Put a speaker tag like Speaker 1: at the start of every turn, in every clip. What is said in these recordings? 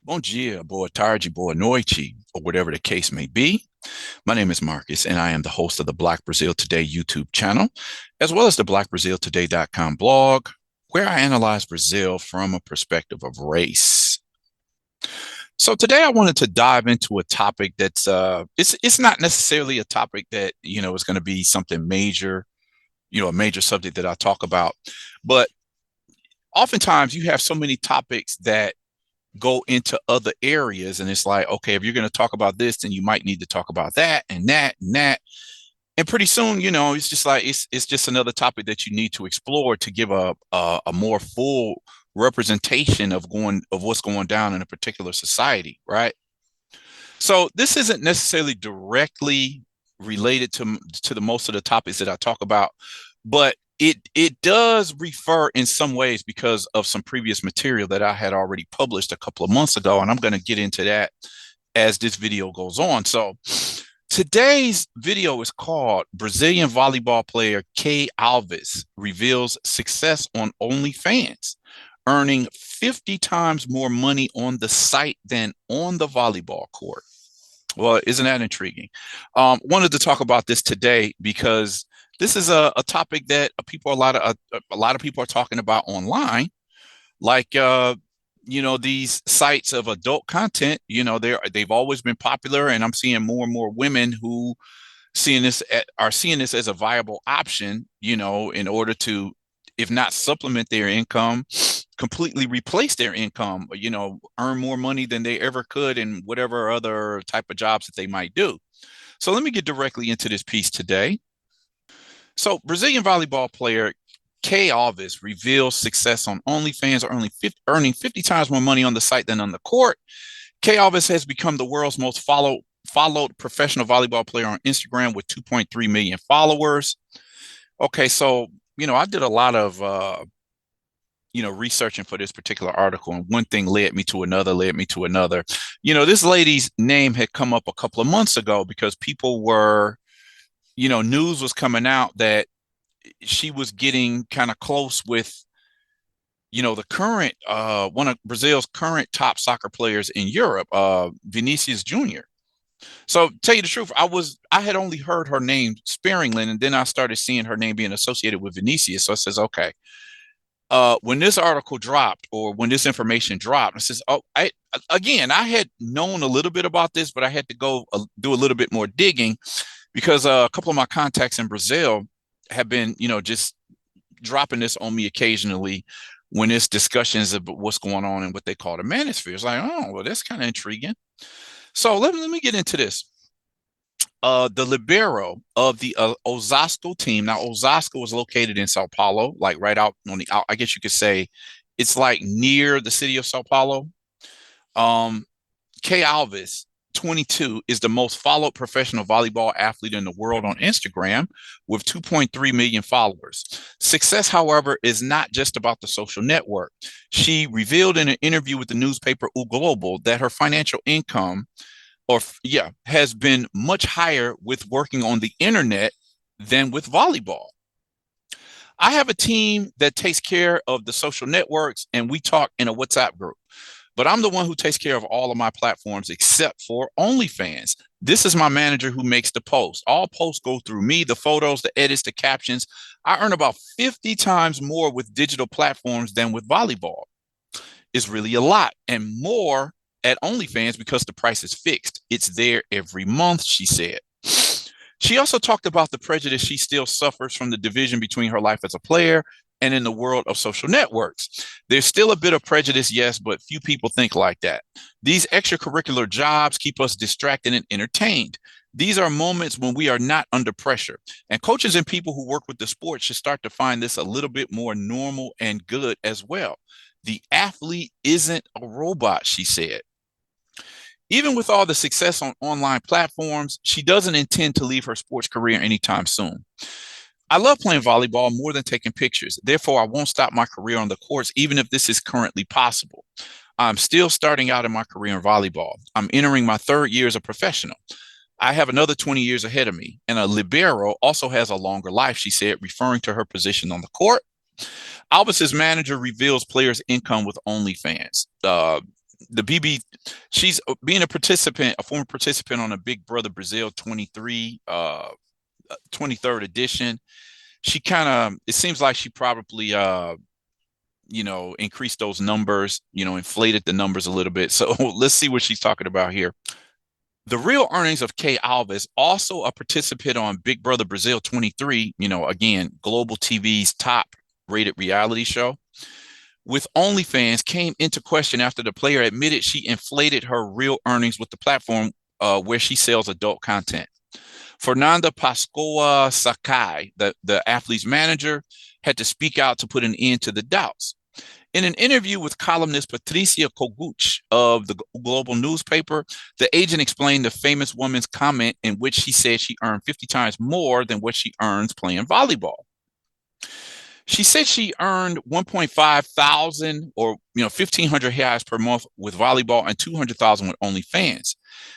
Speaker 1: Bom dia, boa tarde, boa noite, or whatever the case may be. My name is Marcus, and I am the host of the Black Brazil Today YouTube channel, as well as the blackbraziltoday.com blog, where I analyze Brazil from a perspective of race. So today I wanted to dive into a topic that's it's not necessarily a topic that is going to be something major, a major subject that I talk about, but oftentimes you have so many topics that go into other areas, and it's like, okay, if you're going to talk about this, then you might need to talk about that and that and that, and pretty soon, it's just like it's just another topic that you need to explore to give a more full representation of what's going down in a particular society, right? So this isn't necessarily directly related to the most of the topics that I talk about, but it does refer in some ways because of some previous material that I had already published a couple of months ago, and I'm going to get into that as this video goes on. So today's video is called Brazilian volleyball player Kay Alves reveals success on OnlyFans, earning 50 times more money on the site than on the volleyball court. Well, isn't that intriguing? Wanted to talk about this today because this is a topic that a lot of people are talking about online, like these sites of adult content. They've always been popular, and I'm seeing more and more women who are seeing this as a viable option. In order to, if not supplement their income, completely replace their income, earn more money than they ever could in whatever other type of jobs that they might do. So let me get directly into this piece today. So Brazilian volleyball player Kay Alves reveals success on OnlyFans, earning 50 times more money on the site than on the court. Kay Alves has become the world's most followed professional volleyball player on Instagram with 2.3 million followers. Okay, so I did a lot of researching for this particular article, and one thing led me to another, led me to another. This lady's name had come up a couple of months ago because people were, news was coming out that she was getting kind of close with, the current one of Brazil's current top soccer players in Europe, Vinicius Jr. So tell you the truth, I had only heard her name sparingly, and then I started seeing her name being associated with Vinicius. So I says, okay, when this article dropped or when this information dropped, it says, oh, I had known a little bit about this, but I had to go do a little bit more digging because a couple of my contacts in Brazil have been, just dropping this on me occasionally when it's discussions about what's going on in what they call the manosphere. It's like, oh, well, that's kind of intriguing. So let me get into this. The libero of the Osasco team. Now, Osasco is located in Sao Paulo, like right out on the out. I guess you could say it's like near the city of Sao Paulo. Kay Alves, 22, is the most followed professional volleyball athlete in the world on Instagram with 2.3 million followers. Success, however, is not just about the social network. She revealed in an interview with the newspaper O Globo that her financial income has been much higher with working on the internet than with volleyball. I have a team that takes care of the social networks, and we talk in a WhatsApp group. But I'm the one who takes care of all of my platforms except for OnlyFans. This is my manager who makes the post. All posts go through me, the photos, the edits, the captions. I earn about 50 times more with digital platforms than with volleyball. It's really a lot, and more at OnlyFans because the price is fixed. It's there every month, she said. She also talked about the prejudice she still suffers from the division between her life as a player and in the world of social networks. There's still a bit of prejudice, yes, but few people think like that. These extracurricular jobs keep us distracted and entertained. These are moments when we are not under pressure. And coaches and people who work with the sport should start to find this a little bit more normal and good as well. The athlete isn't a robot, she said. Even with all the success on online platforms, she doesn't intend to leave her sports career anytime soon. I love playing volleyball more than taking pictures. Therefore, I won't stop my career on the courts, even if this is currently possible. I'm still starting out in my career in volleyball. I'm entering my third year as a professional. I have another 20 years ahead of me, and a libero also has a longer life, she said, referring to her position on the court. Alves' manager reveals players' income with OnlyFans. the BB, she's being a participant, a former participant on a Big Brother Brazil 23, 23rd edition. She kind of, it seems like she probably, increased those numbers, inflated the numbers a little bit. So let's see what she's talking about here. The real earnings of Kay Alves, also a participant on Big Brother Brazil 23, again, Global TV's top rated reality show, with OnlyFans came into question after the player admitted she inflated her real earnings with the platform where she sells adult content. Fernanda Pascoa Sakai, the athlete's manager, had to speak out to put an end to the doubts. In an interview with columnist Patricia Koguch of the Global newspaper, the agent explained the famous woman's comment in which she said she earned 50 times more than what she earns playing volleyball. She said she earned 1.5 thousand or 1,500 reais per month with volleyball and 200,000 with OnlyFans.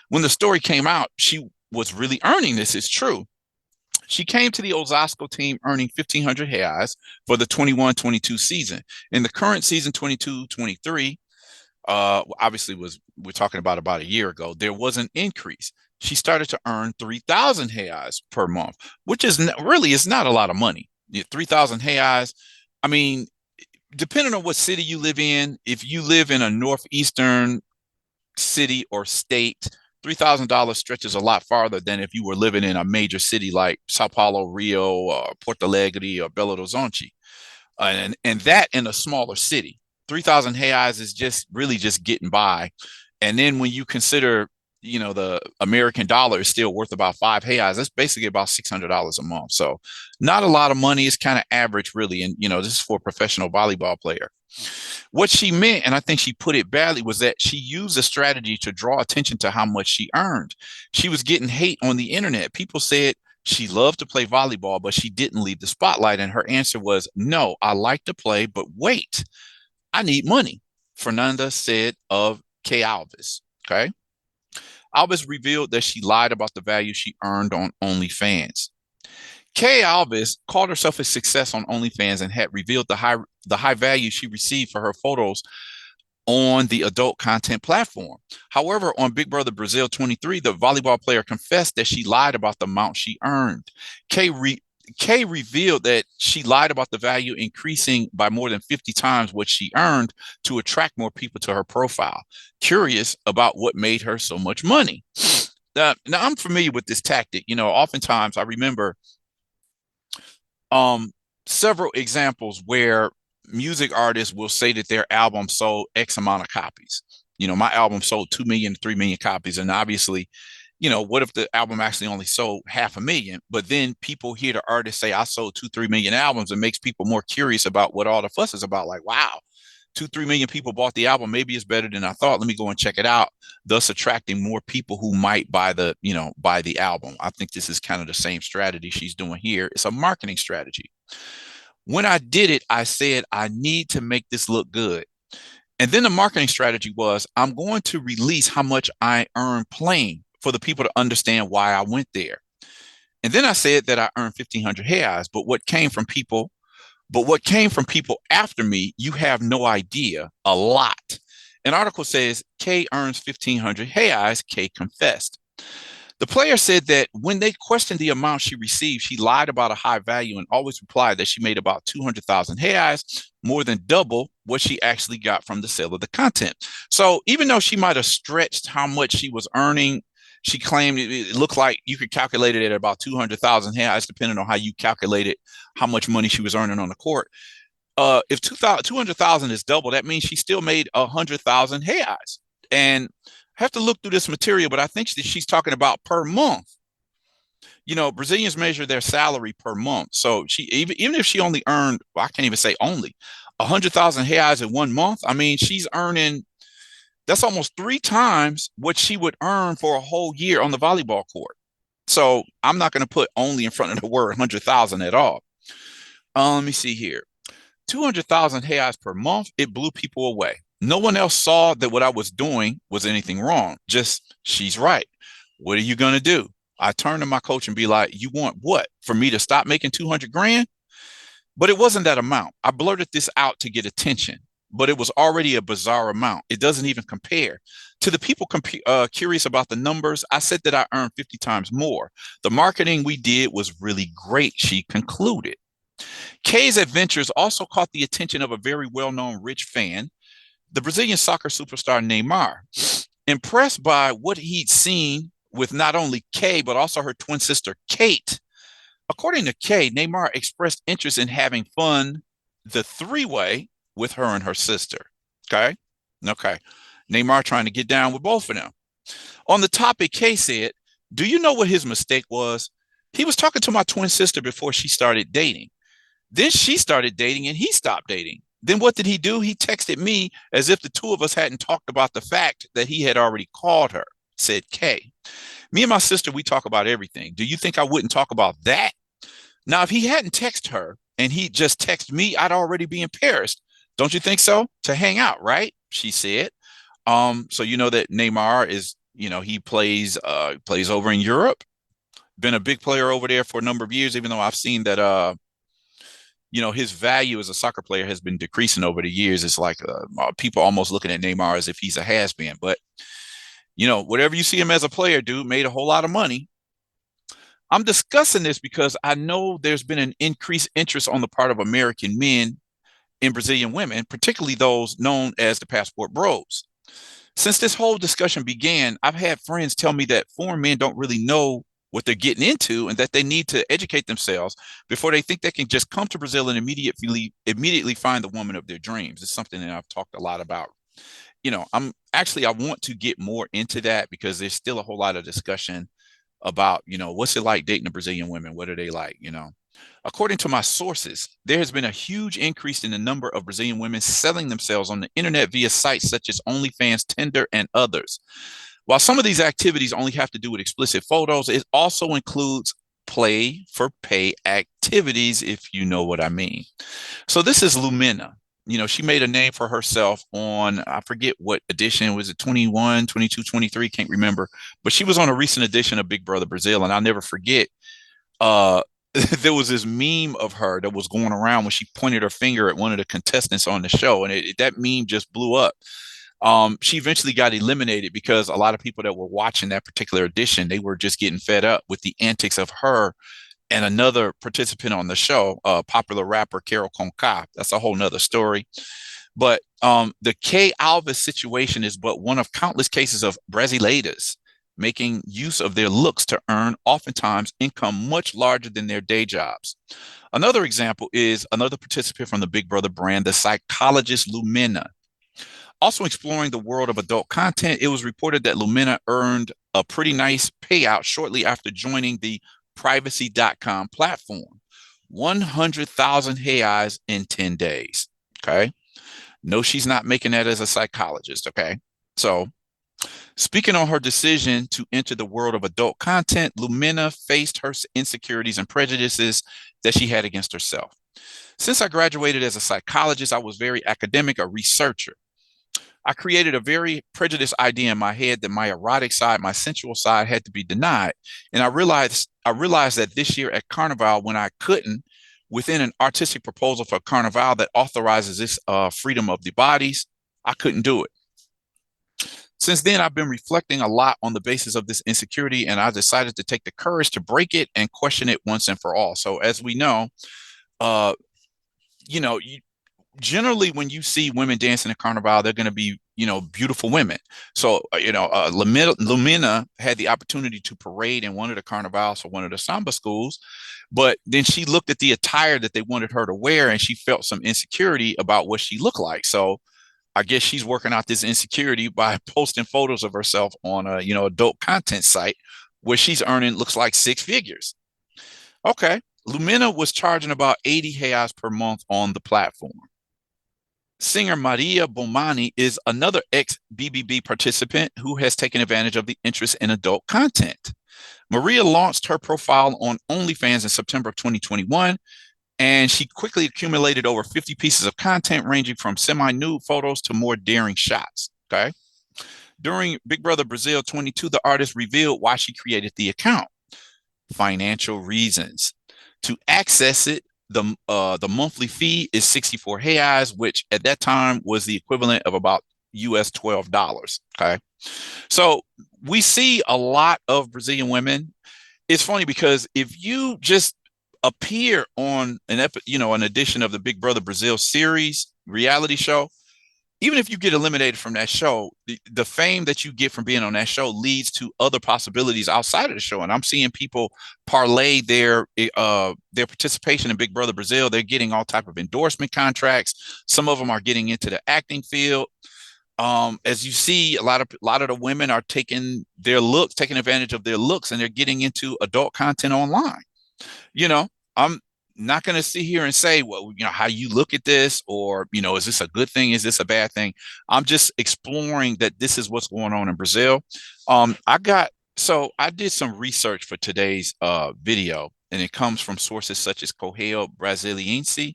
Speaker 1: When the story came out, she was really earning this. It's true. She came to the Osasco team earning 1,500 reais for the 21-22 season. In the current season, 22-23, obviously we're talking about a year ago, there was an increase. She started to earn 3,000 reais per month, which is really is not a lot of money. 3,000 reais. I mean, depending on what city you live in, if you live in a northeastern city or state, $3,000 stretches a lot farther than if you were living in a major city like Sao Paulo, Rio, Porto Alegre, or Belo Horizonte, and that in a smaller city. 3,000 reais is just really just getting by. And then when you consider, the American dollar is still worth about 5 reais, that's basically about $600 a month. So not a lot of money. It's kind of average, really. And, this is for a professional volleyball player. What she meant, and I think she put it badly, was that she used a strategy to draw attention to how much she earned. She was getting hate on the internet. People said she loved to play volleyball, but she didn't leave the spotlight. And her answer was, no, I like to play, but wait, I need money, Fernanda said of Kay Alves. Okay. Alves revealed that she lied about the value she earned on OnlyFans. Kay Alves called herself a success on OnlyFans and had revealed the high value she received for her photos on the adult content platform. However, on Big Brother Brazil 23, the volleyball player confessed that she lied about the amount she earned. Kay revealed that she lied about the value increasing by more than 50 times what she earned to attract more people to her profile. Curious about what made her so much money. Now I'm familiar with this tactic. Oftentimes I remember several examples where music artists will say that their album sold X amount of copies. My album sold 2 million, 3 million copies. And obviously, what if the album actually only sold 500,000? But then people hear the artist say, I sold 2-3 million albums. It makes people more curious about what all the fuss is about. Like, wow, 2-3 million people bought the album. Maybe it's better than I thought. Let me go and check it out. Thus attracting more people who might buy the album. I think this is kind of the same strategy she's doing here. It's a marketing strategy. When I did it, I said, I need to make this look good. And then the marketing strategy was, I'm going to release how much I earn playing for the people to understand why I went there. And then I said that I earned 1,500 reais, but what came from people after me, you have no idea, a lot. An article says, Kay earns 1,500 reais, Kay confessed. The player said that when they questioned the amount she received, she lied about a high value and always replied that she made about 200,000 reais, more than double what she actually got from the sale of the content. So even though she might have stretched how much she was earning, she claimed it looked like you could calculate it at about 200,000 reais, depending on how you calculated how much money she was earning on the court. If 200,000 is double, that means she still made 100,000 reais. And I have to look through this material, but I think that she's talking about per month. Brazilians measure their salary per month. So she even if she only earned, well, I can't even say only 100,000 reais in 1 month. I mean, she's earning, that's almost 3 times what she would earn for a whole year on the volleyball court. So I'm not going to put only in front of the word 100,000 at all. Let me see here. 200,000 reais per month. It blew people away. No one else saw that what I was doing was anything wrong. Just, she's right. What are you going to do? I turn to my coach and be like, you want what? For me to stop making 200 grand? But it wasn't that amount. I blurted this out to get attention. but it was already a bizarre amount. It doesn't even compare. To the people curious about the numbers, I said that I earned 50 times more. The marketing we did was really great, she concluded. Kay's adventures also caught the attention of a very well-known rich fan, the Brazilian soccer superstar Neymar. Impressed by what he'd seen with not only Kay, but also her twin sister, Kate. According to Kay, Neymar expressed interest in having fun the three-way with her and her sister. Okay? Okay. Neymar trying to get down with both of them. On the topic, Kay said, "Do you know what his mistake was? He was talking to my twin sister before she started dating. Then she started dating and he stopped dating. Then what did he do? He texted me as if the two of us hadn't talked about the fact that he had already called her," said Kay. "Me and my sister, we talk about everything. Do you think I wouldn't talk about that? Now, if he hadn't texted her and he just texted me, I'd already be in Paris. Don't you think so? To hang out, right?" she said. So you know that Neymar is, he plays over in Europe. Been a big player over there for a number of years, even though I've seen that his value as a soccer player has been decreasing over the years. It's like people almost looking at Neymar as if he's a has-been. But, whatever you see him as a player, dude made a whole lot of money. I'm discussing this because I know there's been an increased interest on the part of American men in Brazilian women, particularly those known as the passport bros. Since this whole discussion began, I've had friends tell me that foreign men don't really know what they're getting into and that they need to educate themselves before they think they can just come to Brazil and immediately find the woman of their dreams. It's something that I've talked a lot about. I want to get more into that because there's still a whole lot of discussion about, what's it like dating a Brazilian women? What are they like? According to my sources, there has been a huge increase in the number of Brazilian women selling themselves on the internet via sites such as OnlyFans, Tinder, and others. While some of these activities only have to do with explicit photos, it also includes play for pay activities, if you know what I mean. So this is Lumina. She made a name for herself on, I forget what edition, was it 21, 22, 23, can't remember, but she was on a recent edition of Big Brother Brazil, and I'll never forget, uh, there was this meme of her that was going around when she pointed her finger at one of the contestants on the show, and that meme just blew up. She eventually got eliminated because a lot of people that were watching that particular edition, they were just getting fed up with the antics of her and another participant on the show, popular rapper Carol Conká. That's a whole nother story. But the K Alves situation is but one of countless cases of brasileiras making use of their looks to earn oftentimes income much larger than their day jobs. Another example is another participant from the Big Brother brand, the psychologist Lumina. Also exploring the world of adult content, it was reported that Lumina earned a pretty nice payout shortly after joining the privacy.com platform. 100,000 reais in 10 days. Okay. No, she's not making that as a psychologist. Okay. So, speaking on her decision to enter the world of adult content, Lumina faced her insecurities and prejudices that she had against herself. Since I graduated as a psychologist, I was very academic, a researcher. I created a very prejudiced idea in my head that my erotic side, my sensual side had to be denied. And I realized that this year at Carnaval, when I couldn't, within an artistic proposal for Carnaval that authorizes this freedom of the bodies, I couldn't do it. Since then, I've been reflecting a lot on the basis of this insecurity, and I decided to take the courage to break it and question it once and for all. So as we know, uh, generally when you see women dancing at Carnival, they're going to be, beautiful women. So, Lumina had the opportunity to parade in one of the carnivals for one of the samba schools, but then she looked at the attire that they wanted her to wear and she felt some insecurity about what she looked like. So I guess she's working out this insecurity by posting photos of herself on a, adult content site where she's earning, looks like, six figures. Okay. Lumina was charging about 80 reais per month on the platform. Singer Maria Bomani is another ex-BBB participant who has taken advantage of the interest in adult content. Maria launched her profile on OnlyFans in September of 2021, and she quickly accumulated over 50 pieces of content ranging from semi-nude photos to more daring shots. Okay. During Big Brother Brazil 22, the artist revealed why she created the account: financial reasons. To access it, the monthly fee is 64 reais, which at that time was the equivalent of about US $12. Okay. So we see a lot of Brazilian women. It's funny because if you just appear on an edition of the Big Brother Brazil series reality show, even if you get eliminated from that show, the fame that you get from being on that show leads to other possibilities outside of the show. And I'm seeing people parlay their participation in Big Brother Brazil. They're getting all type of endorsement contracts. Some of them are getting into the acting field. As you see, a lot of the women are taking advantage of their looks, and they're getting into adult content online. You know, I'm not going to sit here and say, well, how you look at this, or, is this a good thing? Is this a bad thing? I'm just exploring that this is what's going on in Brazil. I did some research for today's video, and it comes from sources such as Correio Brasiliense,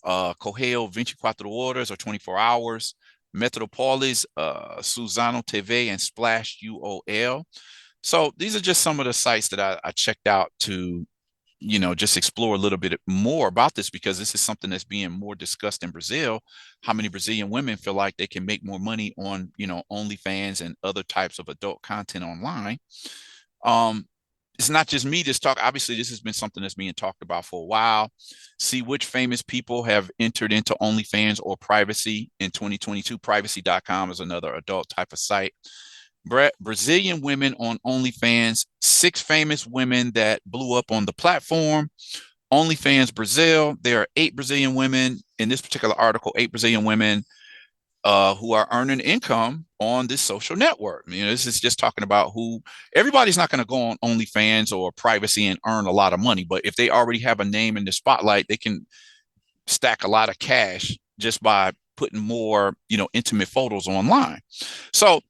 Speaker 1: Correio 24 Horas or 24 Hours, Metrópolis, Suzano TV, and Splash UOL. So these are just some of the sites that I checked out to just explore a little bit more about this, because this is something that's being more discussed in Brazil. How many Brazilian women feel like they can make more money on, OnlyFans and other types of adult content online. It's not just me just talk. Obviously, this has been something that's being talked about for a while. See which famous people have entered into OnlyFans or privacy in 2022. Privacy.com is another adult type of site. Brazilian women on OnlyFans, 6 famous women that blew up on the platform. OnlyFans Brazil, there are 8 Brazilian women in this particular article, 8 Brazilian women who are earning income on this social network. This is just talking about everybody's not going to go on OnlyFans or privacy and earn a lot of money, but if they already have a name in the spotlight, they can stack a lot of cash just by putting more, intimate photos online. So,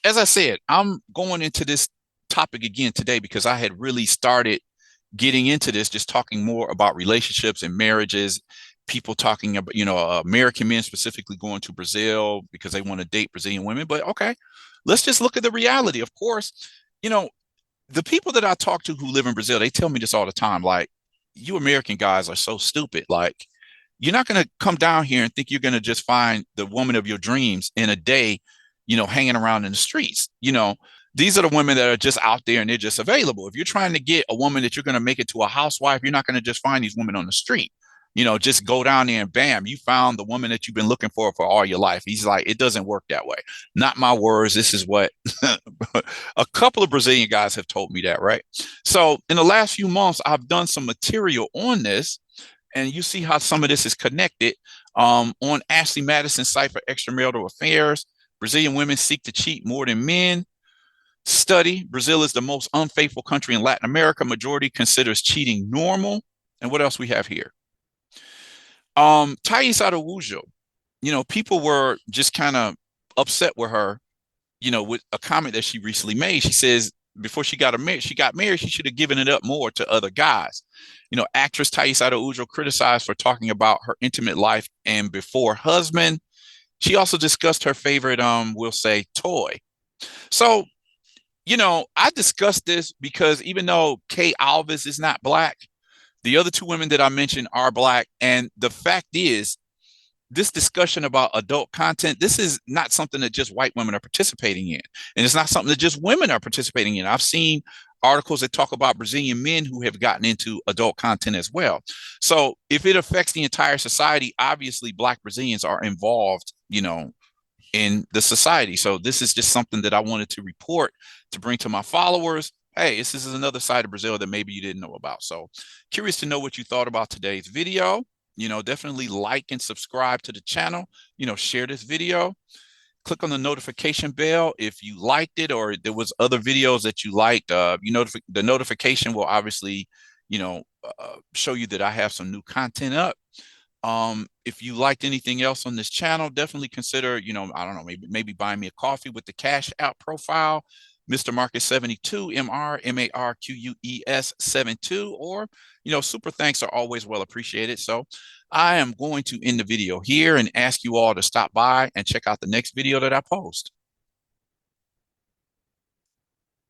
Speaker 1: as I said, I'm going into this topic again today because I had really started getting into this, just talking more about relationships and marriages, people talking about, American men specifically going to Brazil because they want to date Brazilian women. But okay, let's just look at the reality. Of course, the people that I talk to who live in Brazil, they tell me this all the time. Like, you American guys are so stupid. Like, you're not going to come down here and think you're going to just find the woman of your dreams in a day, hanging around in the streets. These are the women that are just out there and they're just available. If you're trying to get a woman that you're going to make it to a housewife, you're not going to just find these women on the street. Just go down there and bam, you found the woman that you've been looking for all your life. He's like, it doesn't work that way. Not my words. This is what a couple of Brazilian guys have told me that, right? So in the last few months, I've done some material on this, and you see how some of this is connected. On Ashley Madison's site for extramarital affairs, Brazilian women seek to cheat more than men. Study, Brazil is the most unfaithful country in Latin America. Majority considers cheating normal. And what else we have here? Taís Araújo, people were just kind of upset with her, with a comment that she recently made. She says before she got married, she should have given it up more to other guys. Actress Taís Araújo criticized for talking about her intimate life and before husband. She also discussed her favorite, we'll say, toy. So, I discussed this because even though Kay Alves is not Black, the other 2 women that I mentioned are Black. And the fact is, this discussion about adult content, this is not something that just white women are participating in. And it's not something that just women are participating in. I've seen articles that talk about Brazilian men who have gotten into adult content as well. So if it affects the entire society, obviously Black Brazilians are involved, in the society. So this is just something that I wanted to report to bring to my followers. Hey, this is another side of Brazil that maybe you didn't know about. So curious to know what you thought about today's video. Definitely like and subscribe to the channel, share this video. Click on the notification bell if you liked it or there was other videos that you liked. The notification will obviously, show you that I have some new content up. If you liked anything else on this channel, definitely consider, I don't know, maybe buying me a coffee with the Cash App profile, Mr. Marcus 72, MrMarquez 72, or, super thanks are always well appreciated. So I am going to end the video here and ask you all to stop by and check out the next video that I post.